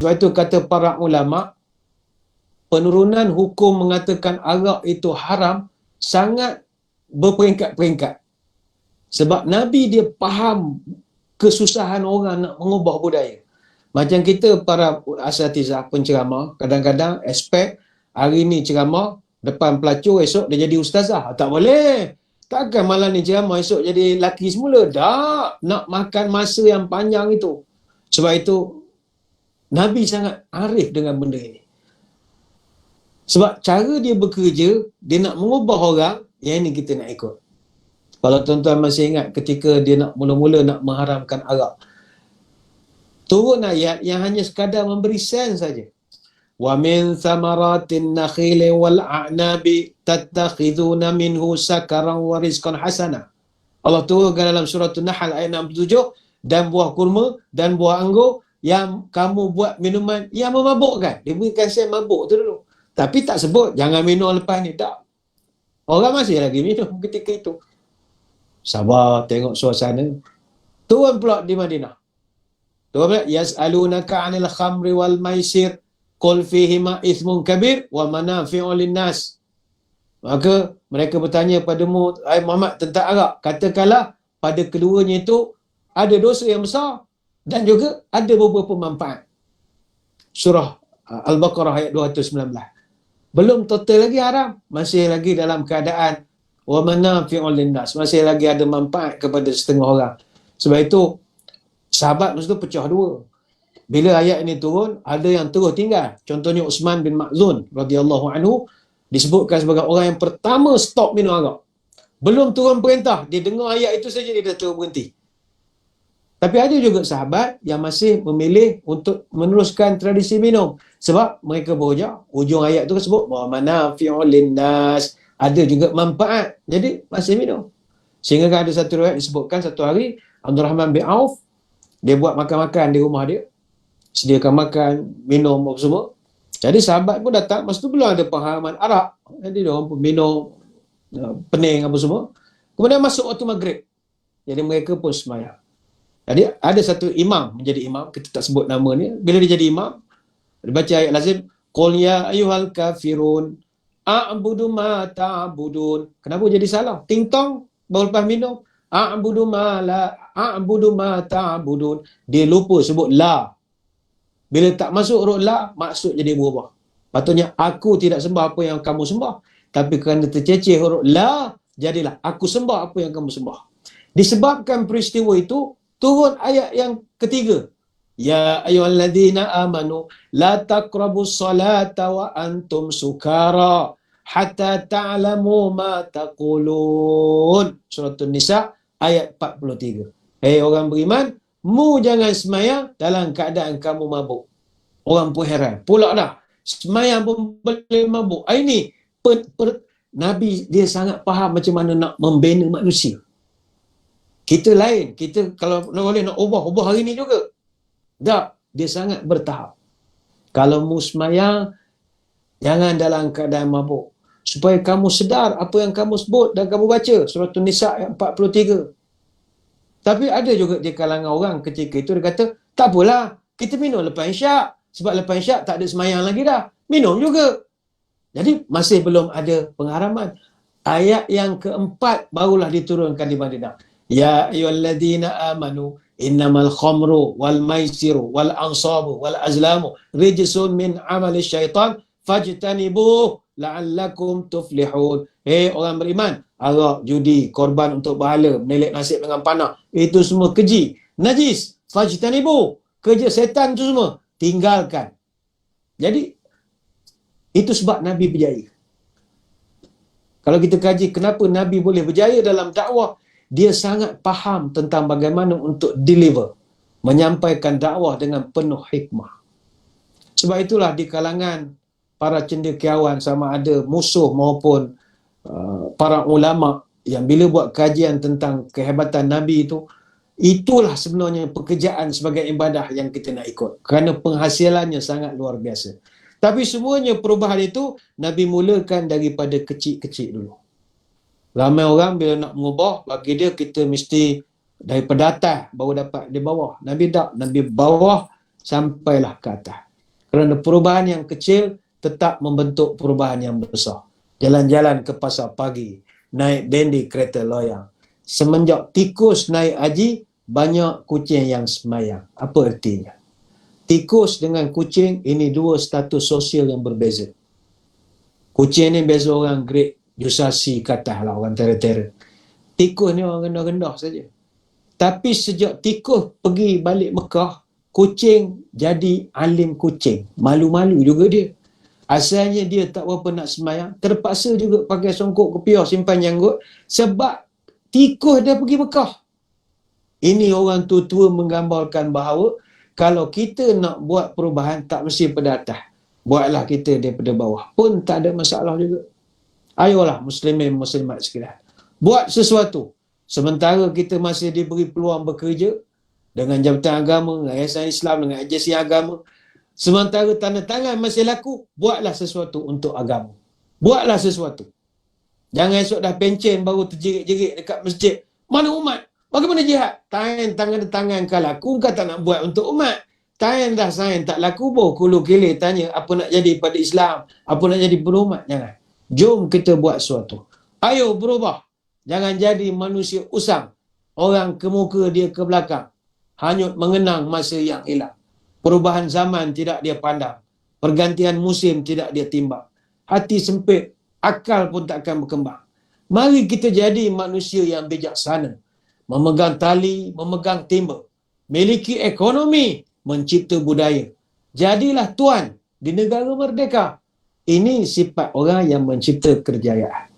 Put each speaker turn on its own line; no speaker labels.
Sebab itu kata para ulama, penurunan hukum mengatakan arak itu haram sangat berperingkat-peringkat. Sebab Nabi dia faham kesusahan orang nak mengubah budaya. Macam kita para asatizah penceramah, kadang-kadang expect hari ni ceramah, depan pelacur, esok dia jadi ustazah. Tak boleh. Takkan malam ni ceramah, esok jadi laki semula. Tak. Nak makan masa yang panjang itu. Sebab itu, Nabi sangat arif dengan benda ini. Sebab cara dia bekerja, dia nak mengubah orang, yang ini kita nak ikut. Kalau tuan-tuan masih ingat ketika dia nak mula-mula nak mengharamkan arak, turun ayat yang hanya sekadar memberi sense saja. Wa min thamaratin nakhili wal a'nabi tattakhiduna minhu sakaran wa rizqan hasana. Allah turunkan dalam surah An-Nahl ayat 67, dan buah kurma dan buah anggur yang kamu buat minuman yang memabukkan. Dia berikan sense mabuk tu dulu. Tapi tak sebut jangan minum lepas ni, tak. Orang masih lagi minum ketika itu. Sabar tengok suasana. Turun pula di Madinah. Turun pula, yas'alunaka 'anil khamri wal maisir qul fihima ithmun kabir wa manafi'u linnas. Maka mereka bertanya padamu, hai Muhammad, tentang arak. Katakanlah pada keduanya itu ada dosa yang besar dan juga ada beberapa manfaat. Surah Al-Baqarah ayat 219. Belum total lagi haram, masih lagi dalam keadaan wa manafi'u linnas, masih lagi ada manfaat kepada setengah orang. Sebab itu sahabat masa tu pecah dua. Bila ayat ini turun, ada yang terus tinggal. Contohnya Uthman bin Maz'un radhiyallahu anhu disebutkan sebagai orang yang pertama stop minum arak. Belum turun perintah, dia dengar ayat itu saja dia dah terus berhenti. Tapi ada juga sahabat yang masih memilih untuk meneruskan tradisi minum. Sebab mereka berujar, ujung ayat itu sebut wa manafi'u linnas, ada juga manfaat. Jadi masih minum. Sehingga ada satu riwayat disebutkan satu hari Abdul Rahman bin Auf dia buat makan-makan di rumah dia. Sediakan makan, minum apa semua. Jadi sahabat pun datang, masa tu belum ada pengharaman arak. Jadi dia orang pun minum pening apa semua. Kemudian masuk waktu maghrib. Jadi mereka pun sembahyang. Jadi ada satu imam menjadi imam, kita tak sebut nama ni. Bila dia jadi imam, dia baca ayat lazim, qul ya ayyuhal kafirun a'budu ma ta'budun. Kenapa jadi salah? Ting tong baru lepas minum. A'budu ma ta'budun. Dia lupa sebut la. Bila tak masuk huruf la, maksud jadi berubah. Patutnya aku tidak sembah apa yang kamu sembah. Tapi kerana terceceh huruf la, jadilah aku sembah apa yang kamu sembah. Disebabkan peristiwa itu, turun ayat yang ketiga. Ya ayyuhalladzina amanu la taqrabus salata wa antum sukara hatta ta'lamu ma taqulun. Surah An-Nisa ayat 43. Hei orang beriman, mu jangan semayang dalam keadaan kamu mabuk. Orang pun heran. Pula dah, semayang pun boleh mabuk. Ini Nabi dia sangat faham macam mana nak membina manusia. Kita lain. Kita kalau boleh nak ubah hari ni juga. Tak. Dia sangat bertahap. Kalau mu semayang, jangan dalam keadaan mabuk. Supaya kamu sedar apa yang kamu sebut dan kamu baca. Surah An-Nisa ayat 43. Tapi ada juga di kalangan orang ketika itu dia kata, tak apalah, kita minum lepas isyak. Sebab lepas isyak tak ada semayang lagi dah. Minum juga. Jadi masih belum ada pengharaman. Ayat yang keempat barulah diturunkan di Madinah. Ya ayyuhalladzina amanu innamal khamru wal maisiru wal ansabu wal azlamu rijsun min amali syaitan fajtanibuh la'allakum tuflihun. Hei orang beriman, arak, judi, korban untuk berhala, menelik nasib dengan panah, itu semua keji, najis, fajtanibuh, kerja setan tu semua tinggalkan. Jadi itu sebab Nabi berjaya. Kalau kita kaji kenapa Nabi boleh berjaya dalam dakwah, dia sangat faham tentang bagaimana untuk deliver, menyampaikan dakwah dengan penuh hikmah. Sebab itulah di kalangan para cendekiawan, sama ada musuh maupun para ulama yang bila buat kajian tentang kehebatan Nabi itu, itulah sebenarnya pekerjaan sebagai ibadah yang kita nak ikut. Kerana penghasilannya sangat luar biasa. Tapi semuanya perubahan itu Nabi mulakan daripada kecil-kecil dulu. Ramai orang bila nak mengubah, bagi dia kita mesti daripada atas baru dapat di bawah. Nabi tak, Nabi bawah sampailah ke atas. Kerana perubahan yang kecil tetap membentuk perubahan yang besar. Jalan-jalan ke pasar pagi, naik bendi kereta loyang. Semenjak tikus naik haji, banyak kucing yang semayang. Apa artinya? Tikus dengan kucing ini dua status sosial yang berbeza. Kucing ni biasa orang grade Yusasi kata lah, orang tera-tera. Tikus ni orang rendah-rendah saja. Tapi sejak tikus pergi balik Mekah, kucing jadi alim kucing. Malu-malu juga dia. Asalnya dia tak berapa nak semayang, terpaksa juga pakai songkok kopiah simpan janggut sebab tikus dah pergi Mekah. Ini orang tua-tua menggambarkan bahawa kalau kita nak buat perubahan tak mesti pada atas. Buatlah kita daripada bawah. Pun tak ada masalah juga. Ayolah muslimin muslimat sekalian. Buat sesuatu. Sementara kita masih diberi peluang bekerja dengan Jabatan Agama, dengan Yayasan Islam, dengan agensi agama. Sementara tanda tangan masih laku, buatlah sesuatu untuk agama. Buatlah sesuatu. Jangan esok dah pencen baru terjerit-jerit dekat masjid. Mana umat? Bagaimana jihad? Tangan kau laku, kau tak nak buat untuk umat. Tangan dah sain tak laku, kulu kili tanya apa nak jadi pada Islam, apa nak jadi pada umat. Jangan. Jom kita buat sesuatu. Ayo berubah. Jangan jadi manusia usang. Orang ke muka dia ke belakang. Hanyut mengenang masa yang hilang. Perubahan zaman tidak dia pandang. Pergantian musim tidak dia timbang. Hati sempit, akal pun takkan berkembang. Mari kita jadi manusia yang bijaksana. Memegang tali, memegang timba. Miliki ekonomi, mencipta budaya. Jadilah tuan di negara merdeka. Ini sifat orang yang mencipta kerjayaan.